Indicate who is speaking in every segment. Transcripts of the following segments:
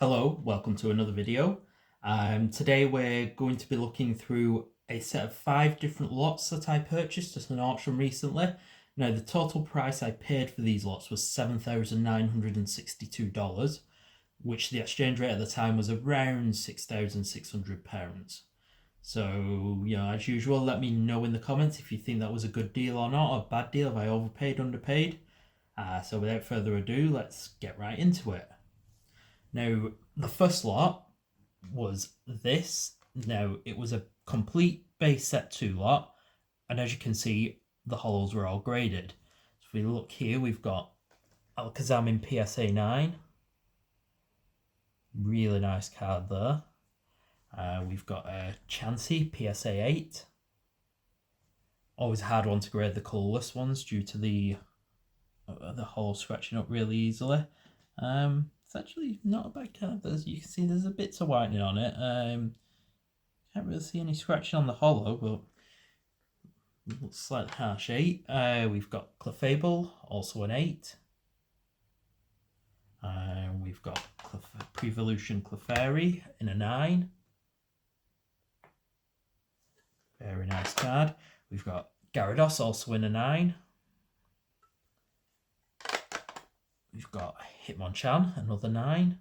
Speaker 1: Hello, welcome to another video. Today we're going to be looking through a set of 5 different lots that I purchased at an auction recently. Now the total price I paid for these lots was $7,962, which the exchange rate at the time was around £6,600. So, as usual, let me know in the comments if you think that was a good deal or not, or a bad deal, if I overpaid, underpaid. So without further ado, let's get right into it. Now, the first lot was this. Now, it was a complete base set 2 lot, and as you can see, the hollows were all graded. So if we look here, we've got Alakazam in PSA 9. Really nice card there. We've got a Chansey PSA 8. Always a hard one to grade the colourless ones due to the hollow scratching up really easily. It's actually not a bad card. As you can see, there's a bit of whitening on it. Can't really see any scratching on the hollow, but looks slightly harsh 8. We've got Clefable, also an 8. We've got Prevolution Clefairy in a 9. Very nice card. We've got Gyarados, also in a 9. We've got Hitmonchan, another 9.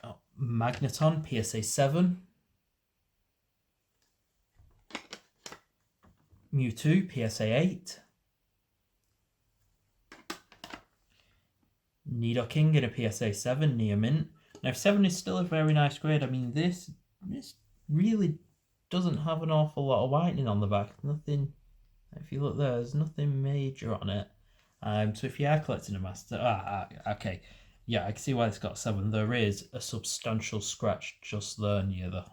Speaker 1: Oh, Magneton, PSA 7. Mewtwo, PSA 8. Nidoking in a PSA 7, Near Mint. Now 7 is still a very nice grade. I mean, this really doesn't have an awful lot of whitening on the back. Nothing, if you look there, there's nothing major on it. So if you are collecting a master, okay, yeah, I can see why it's got 7. There is a substantial scratch just there near the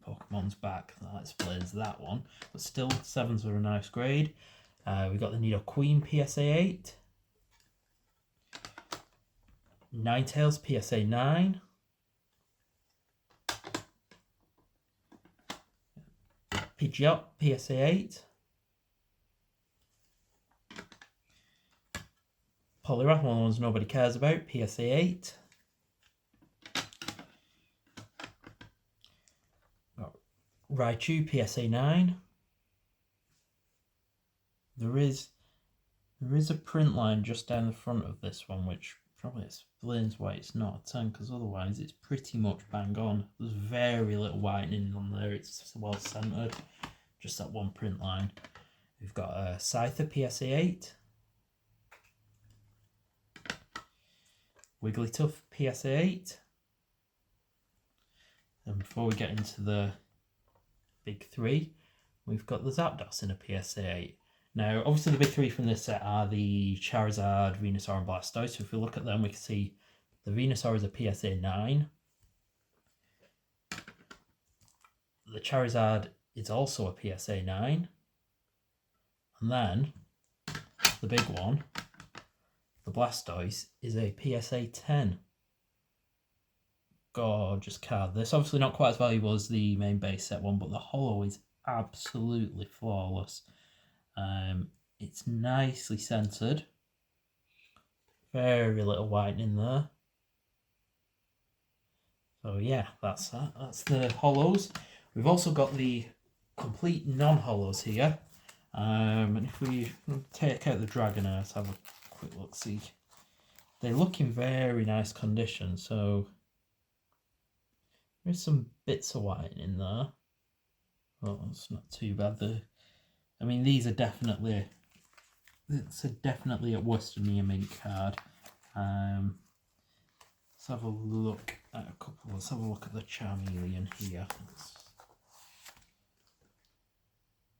Speaker 1: Pokemon's back. That explains that one. But still, 7s are a nice grade. We've got the Nidoqueen PSA 8. Ninetales PSA 9. Pidgeot PSA 8. Poliwrath, one of the ones nobody cares about, PSA 8. Got Raichu, PSA 9. There is a print line just down the front of this one, which probably explains why it's not a 10, because otherwise it's pretty much bang on. There's very little whitening on there, it's well centered, just that one print line. We've got a Scyther, PSA 8. Wigglytuff, PSA 8. And before we get into the big 3, we've got the Zapdos in a PSA 8. Now, obviously the big 3 from this set are the Charizard, Venusaur and Blastoise. So if we look at them, we can see the Venusaur is a PSA 9. The Charizard is also a PSA 9. And then, the big one, the Blastoise, is a PSA 10. Gorgeous card. This obviously not quite as valuable as the main base set one, but the hollow is absolutely flawless. It's nicely centered. Very little whitening there. So yeah, that's that. That's the hollows. We've also got the complete non-hollows here. And if we take out the Dragonite, have a quick look, see. They look in very nice condition, so there's some bits of white in there. Oh, it's not too bad. I mean, these are definitely, it's definitely at worst a Near Mint card. Let's have a look at a couple. Let's have a look at the Charmeleon here.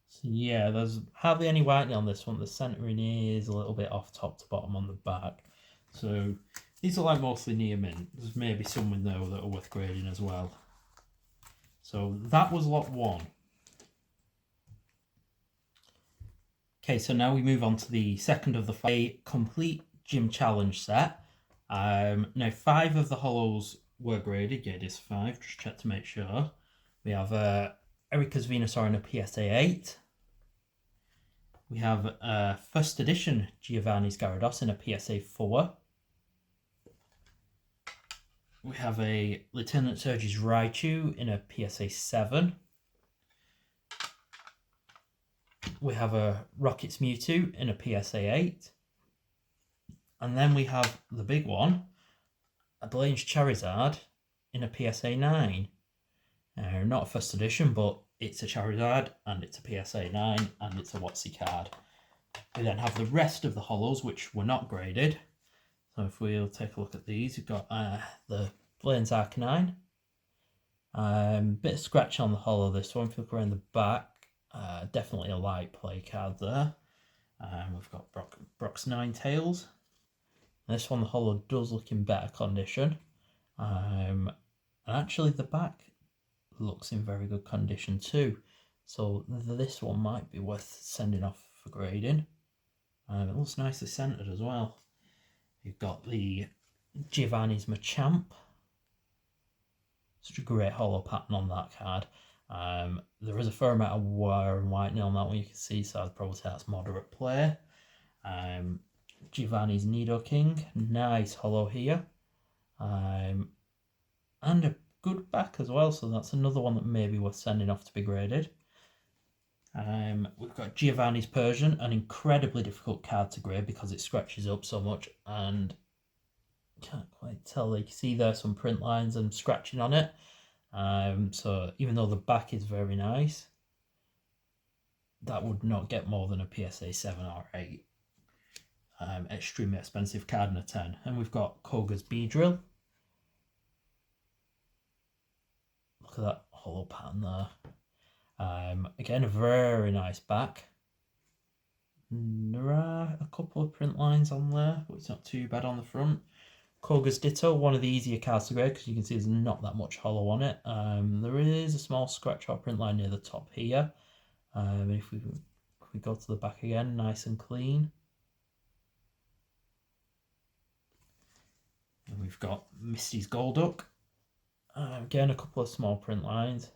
Speaker 1: So yeah, there's hardly any whitening on this one. The centering is a little bit off top to bottom on the back. So these are like mostly Near Mint. There's maybe some in there that are worth grading as well. So that was lot 1. Okay, so now we move on to the second of the 5 complete gym challenge set. Now 5 of the hollows were graded. Yeah, it is 5. Just check to make sure. We have Erika's Venusaur in a PSA 8. We have first edition Giovanni's Gyarados in a PSA 4. We have a Lieutenant Surge's Raichu in a PSA 7. We have a Rockets Mewtwo in a PSA 8. And then we have the big one, a Blaine's Charizard in a PSA 9. Not a first edition, but it's a Charizard and it's a PSA 9 and it's a WotC card. We then have the rest of the holos, which were not graded. So if we'll take a look at these, we've got the Blaine's Arcanine. Bit of scratch on the holo this one. If you look around the back, definitely a light play card there. We've got Brock's Ninetales. This one, the holo does look in better condition. And actually the back looks in very good condition too. So this one might be worth sending off for grading. It looks nicely centered as well. You've got the Giovanni's Machamp. Such a great holo pattern on that card. There is a fair amount of wear and whitening on that one, you can see, so I'd probably say that's moderate play. Giovanni's Nidoking, nice holo here. And a good back as well, so that's another one that may be worth sending off to be graded. We've got Giovanni's Persian, an incredibly difficult card to grade because it scratches up so much and can't quite tell. You can see there's some print lines and scratching on it. So even though the back is very nice, that would not get more than a PSA 7 or 8. Extremely expensive card in a 10. And we've got Koga's Beedrill. Look at that holo pattern there. Again, a very nice back. There are a couple of print lines on there, but it's not too bad on the front. Koga's Ditto, one of the easier cards to grade because you can see there's not that much holo on it. There is a small scratch or print line near the top here. If we go to the back again, nice and clean. And we've got Misty's Golduck. Again, a couple of small print lines.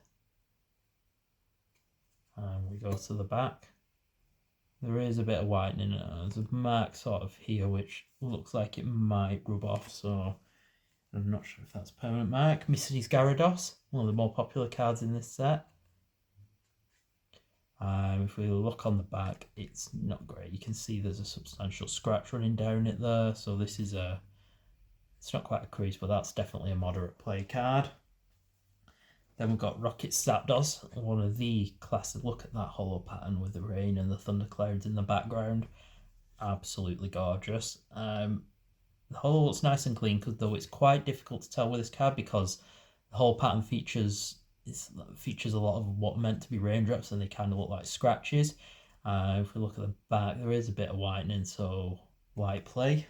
Speaker 1: We go to the back. There is a bit of whitening. There's a mark sort of here which looks like it might rub off, so I'm not sure if that's a permanent mark. Misty's Gyarados, one of the more popular cards in this set. If we look on the back, it's not great. You can see there's a substantial scratch running down it there, so this is it's not quite a crease, but that's definitely a moderate play card. Then we've got Rockets Zapdos, one of the classic. Look at that holo pattern with the rain and the thunderclouds in the background. Absolutely gorgeous. The holo looks nice and clean, though it's quite difficult to tell with this card because the whole pattern features a lot of what are meant to be raindrops and they kind of look like scratches. If we look at the back, there is a bit of whitening, so light play.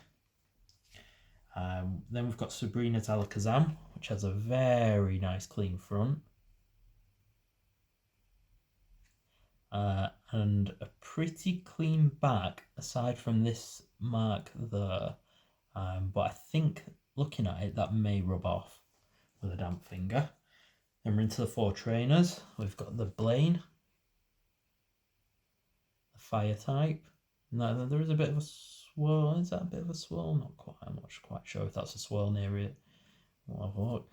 Speaker 1: Then we've got Sabrina's Alakazam, which has a very nice clean front. And a pretty clean back, aside from this mark there. But I think, looking at it, that may rub off with a damp finger. Then we're into the 4 trainers. We've got the Blaine, the Fire type. Now, there is a bit of a swirl. Is that a bit of a swirl? Not quite. I'm not quite sure if that's a swirl near it. We'll have a look.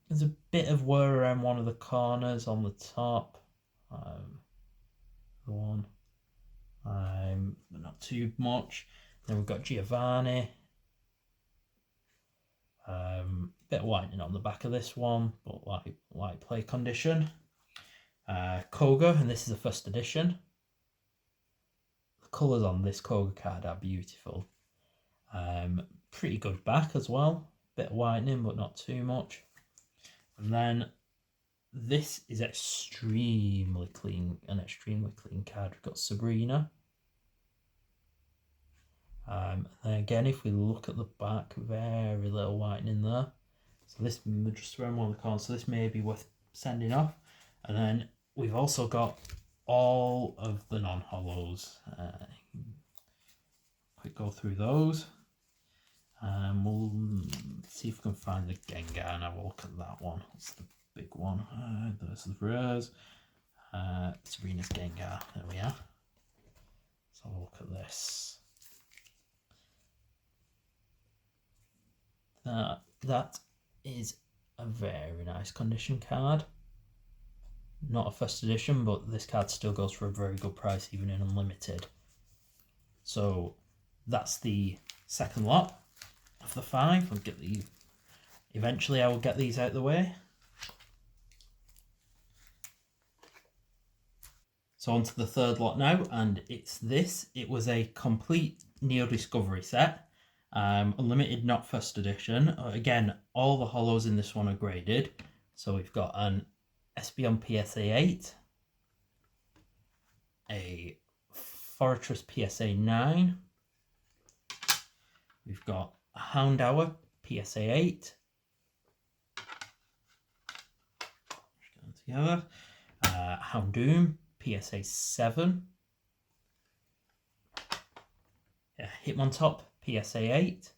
Speaker 1: There's a bit of wear around one of the corners on the top. The one. But not too much. Then we've got Giovanni. Bit of whitening on the back of this one, but light play condition. Koga, and this is a first edition. The colours on this Koga card are beautiful. Pretty good back as well. Bit of whitening, but not too much. And then this is extremely clean, an extremely clean card. We've got Sabrina. And then again, if we look at the back, very little whitening there. So this, just around one of the corners, so this may be worth sending off. And then we've also got all of the non-holos. Quick go through those. We'll see if we can find the Gengar and have a look at that one. It's the big one. There's the rares. Sabrina's Gengar. There we are. Let's have a look at this. That is a very nice condition card. Not a first edition, but this card still goes for a very good price, even in unlimited. So that's the second lot of the 5. I'll get the. Eventually, I will get these out of the way. So on to the third lot now, and it's this. It was a complete Neo Discovery set. Unlimited, not first edition. Again, all the holos in this one are graded. So we've got an Espeon PSA 8, a Fortress PSA 9, we've got a Houndour PSA 8, together, Houndoom PSA 7, Hitmontop PSA 8,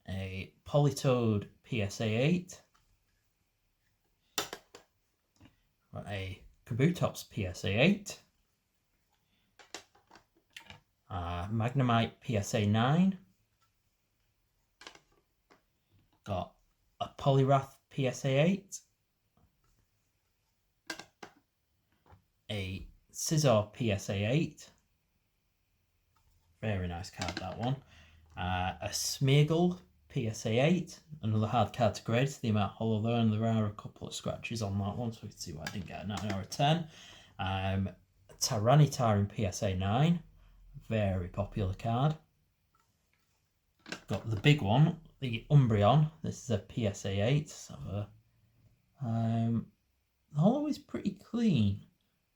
Speaker 1: a Politoed PSA 8, a Kabutops PSA 8, Magnemite PSA 9, got a Poliwrath PSA 8, a Scizor PSA 8, very nice card that one, a Smeargle PSA 8, another hard card to grade, so the amount of holo there, and there are a couple of scratches on that one, so we can see why I didn't get a 9 or a 10. Tyranitar in PSA 9, very popular card. Got the big one, the Umbreon, this is a PSA 8, so the holo is pretty clean.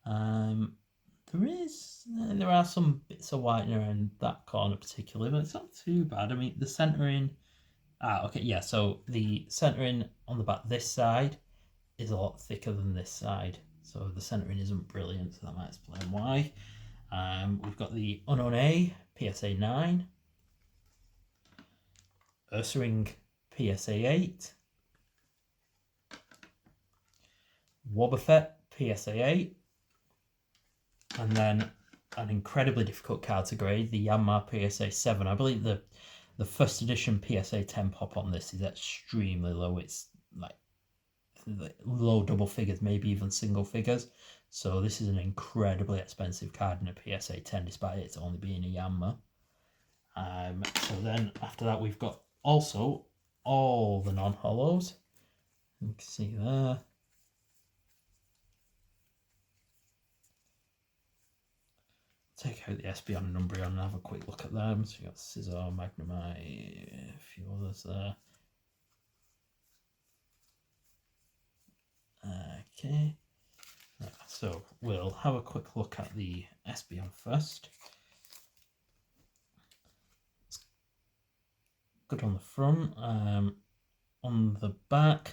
Speaker 1: There are some bits of whitening around that corner particularly, but it's not too bad. I mean, the centering. Okay, yeah. So the centering on the back this side is a lot thicker than this side, so the centering isn't brilliant. So that might explain why. We've got the Unknown PSA 9, Ursaring PSA 8, Wobbuffet PSA 8. And then an incredibly difficult card to grade, the Yanma PSA 7. I believe the first edition PSA 10 pop on this is extremely low. It's like low double figures, maybe even single figures. So this is an incredibly expensive card in a PSA 10, despite it only being a Yanma. So then after that, we've got also all the non-holos. You can see there. Take out the Espeon and Umbreon and have a quick look at them. So you got Scizor, Magnemite, a few others there. Okay, right, so we'll have a quick look at the Espeon first. It's good on the front. On the back,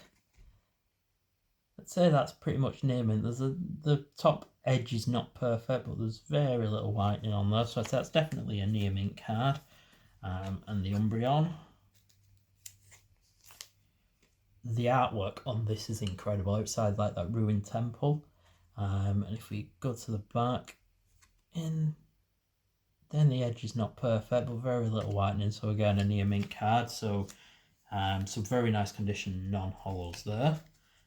Speaker 1: I'd say that's pretty much naming. The top edge is not perfect, but there's very little whitening on there, so that's definitely a near mint card. And the Umbreon. The artwork on this is incredible outside, like that ruined temple. And if we go to the back, then the edge is not perfect, but very little whitening. So again, a near mint card. So some very nice condition non-holos there.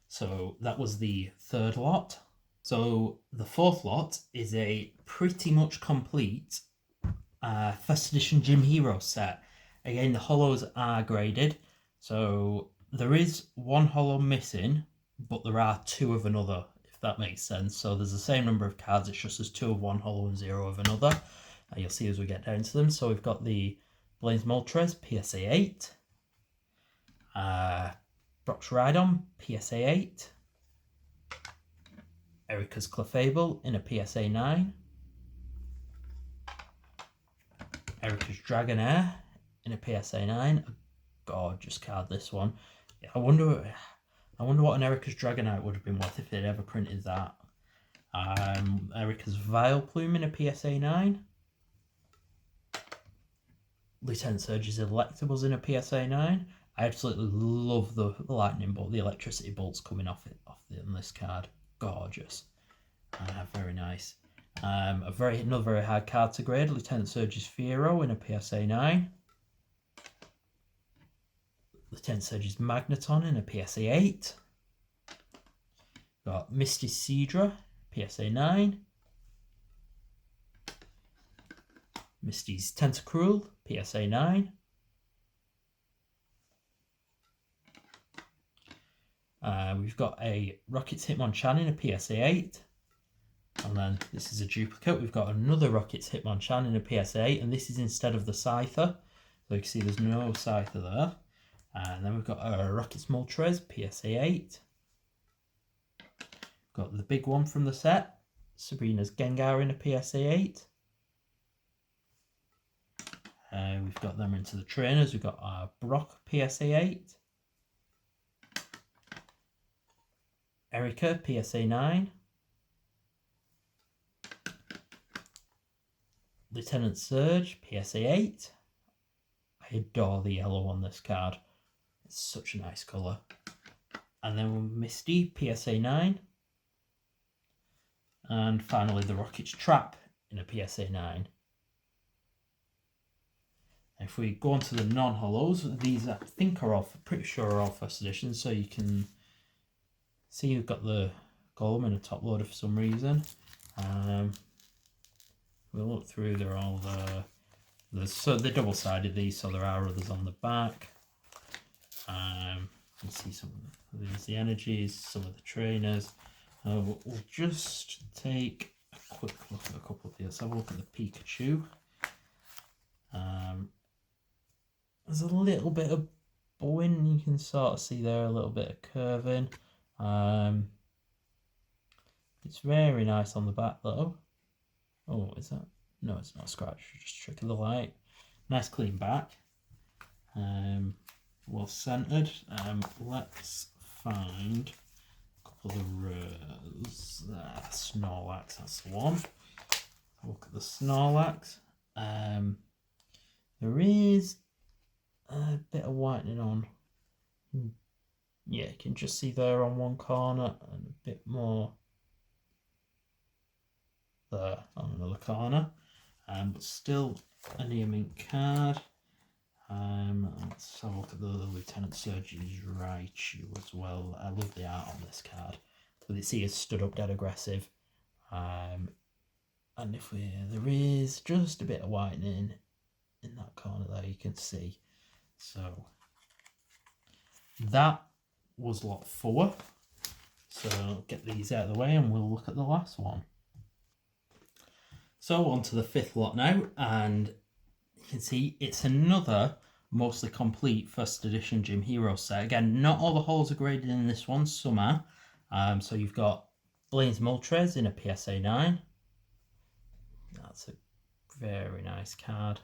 Speaker 1: So that was the third lot. So the fourth lot is a pretty much complete first edition Gym Hero set. Again, the holos are graded. So there is one holo missing, but there are 2 of another, if that makes sense. So there's the same number of cards, it's just there's 2 of one holo and 0 of another. You'll see as we get down to them. So we've got the Blaze Moltres PSA 8, Brock's Rhydon PSA 8, Erica's Clefable in a PSA 9, Erica's Dragonair in a PSA 9. A gorgeous card, this one. Yeah, I wonder what an Erica's Dragonair would have been worth if they'd ever printed that. Erica's Vileplume in a PSA 9. Lieutenant Surge's Electables in a PSA 9. I absolutely love the lightning bolt, the electricity bolts coming off on this card. Gorgeous. Very nice. Another very hard card to grade, Lieutenant Surge's Fiero in a PSA 9. Lieutenant Surge's Magneton in a PSA 8. Got Misty Seadra, PSA 9. Misty's Tentacruel, PSA 9. We've got a Rockets Hitmonchan in a PSA 8. And then this is a duplicate. We've got another Rockets Hitmonchan in a PSA 8, and this is instead of the Scyther. So you can see there's no Scyther there. And then we've got a Rockets Moltres, PSA 8. Got the big one from the set, Sabrina's Gengar in a PSA 8. We've got them into the trainers. We've got our Brock PSA 8. Erica PSA 9. Lieutenant Surge PSA 8. I adore the yellow on this card. It's such a nice colour. And then Misty PSA 9. And finally the Rockets Trap in a PSA 9. If we go on to the non-holos, these I think are all, pretty sure are all first editions, so you can see you've got the Golem in a top loader for some reason. We'll look through, they're all so they're double-sided these, so there are others on the back. You can see some of these, the energies, some of the trainers. We'll just take a quick look at a couple of these. Let's have a look at the Pikachu. There's a little bit of bowing, you can sort of see there, a little bit of curving. It's very nice on the back though. Oh, is that? No, it's not a scratch, just trick of the light. Nice clean back. Well centered. Let's find a couple of the rows. Snorlax, that's the one. Look at the Snorlax. There is a bit of whitening on. Yeah, you can just see there on one corner and a bit more there on another corner. But still a near mint card. Let's have a look at the Lieutenant Surge's Raichu as well. I love the art on this card. With its ears stood up dead aggressive. And if there is just a bit of whitening in that corner there, you can see. So that was lot 4. So I'll get these out of the way and we'll look at the last one. So on to the 5th lot now, and you can see it's another mostly complete first edition Gym Hero set. Again, not all the holes are graded in this one, some are. So you've got Blaine's Moltres in a PSA 9. That's a very nice card.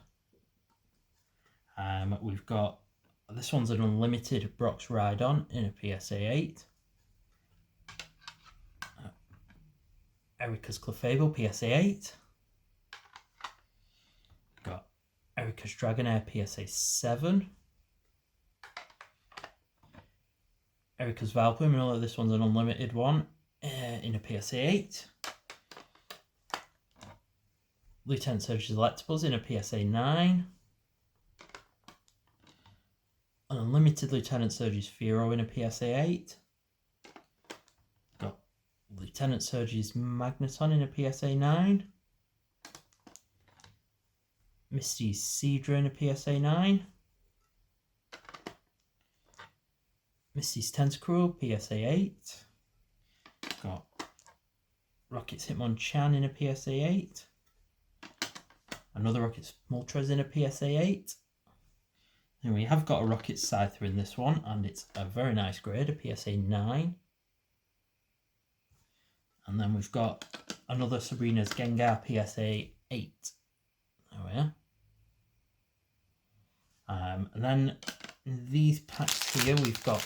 Speaker 1: We've got, this one's an unlimited Brock's Rhydon in a PSA 8. Erica's Clefable PSA 8. Got Erica's Dragonair PSA 7. Erica's Valplume, this one's an unlimited one in a PSA 8. Lieutenant Surge's Electabuzz in a PSA 9. An unlimited Lieutenant Surge's Fiero in a PSA 8. Got Lieutenant Surge's Magneton in a PSA 9. Misty's Seadra in a PSA 9. Misty's Tentacruel, PSA 8. Got Rockets Hitmonchan in a PSA 8. Another Rockets Moltres in a PSA 8. And we have got a Rockets Scyther in this one, and it's a very nice grade, a PSA 9. And then we've got another Sabrina's Gengar PSA 8. There we are. And then in these packs here, we've got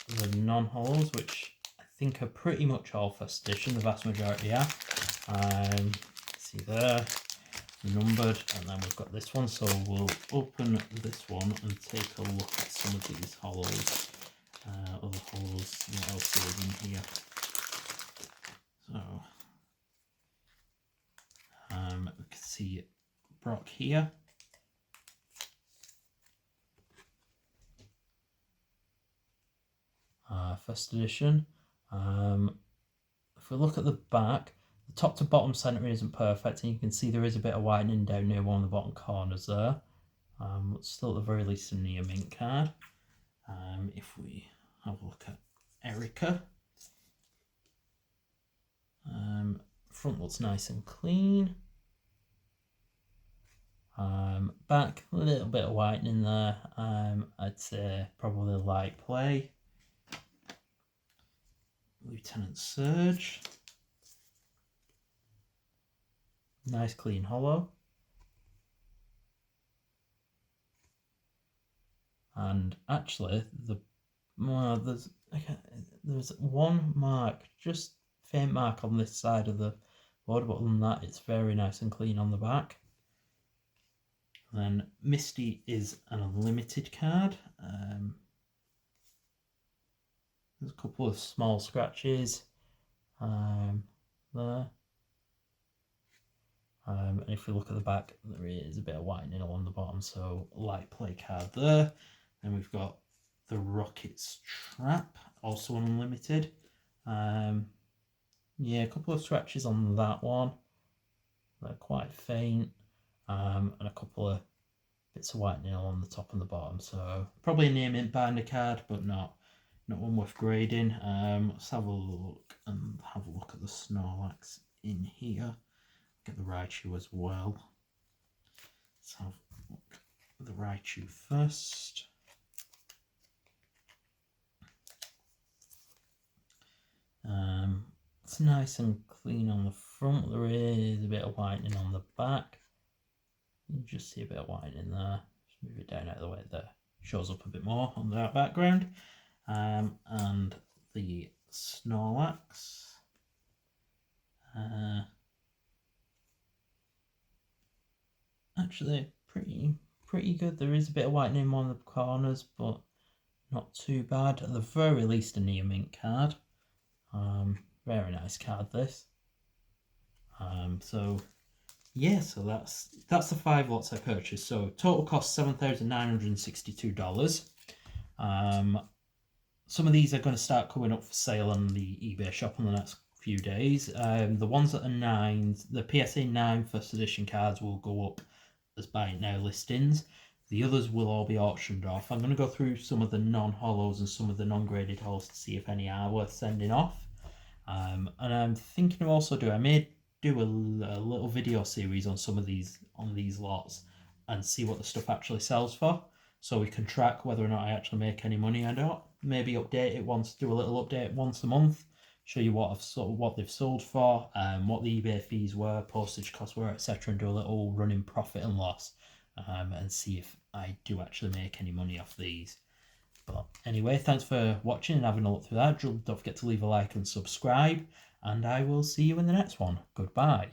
Speaker 1: the non-holos, which I think are pretty much all first edition, the vast majority are. See there, numbered, and then we've got this one, so we'll open this one and take a look at some of these holos, other holos, what else is in here. So see Brock here. First edition. If we look at the back, the top to bottom centre isn't perfect, and you can see there is a bit of whitening down near one of the bottom corners there. Still at the very least a near mint card. If we have a look at Erica, front looks nice and clean. Back, a little bit of whitening there. I'd say probably light play. Lieutenant Surge. Nice clean hollow. And actually, there's one mark, just faint mark on this side of the board, but other than that, it's very nice and clean on the back. Then Misty is an unlimited card. There's a couple of small scratches there. And if we look at the back, there is a bit of whitening along the bottom, so light play card there. Then we've got the Rocket's Trap, also an unlimited. Yeah, a couple of scratches on that one. They're quite faint. And a couple of bits of whitening along the top and the bottom. So probably a near mint binder card, but not one worth grading. Let's have a look at the Snorlax in here. Get the Raichu as well. Let's have a look at the Raichu first. It's nice and clean on the front. There is a bit of whitening on the back. You just see a bit of whitening there. Just move it down out of the way there. Shows up a bit more on that background. And the Snorlax. Actually, pretty good. There is a bit of whitening on the corners, but not too bad. At the very least, a near mint card. Very nice card this. So yeah, so that's the 5 lots I purchased. So total cost $7,962. Some of these are going to start coming up for sale on the eBay shop in the next few days. The ones that are 9s, the PSA 9 first edition cards will go up as buy it now listings. The others will all be auctioned off. I'm going to go through some of the non-hollows and some of the non-graded hollows to see if any are worth sending off. And I'm thinking of also I may do a little video series on some of these lots and see what the stuff actually sells for, so we can track whether or not I actually make any money or not. Maybe update it do a little update once a month, show you what they've sold for, what the eBay fees were, postage costs were, etc., and do a little running profit and loss, and see if I do actually make any money off these. But anyway, thanks for watching and having a look through that. Don't forget to leave a like and subscribe, and I will see you in the next one. Goodbye.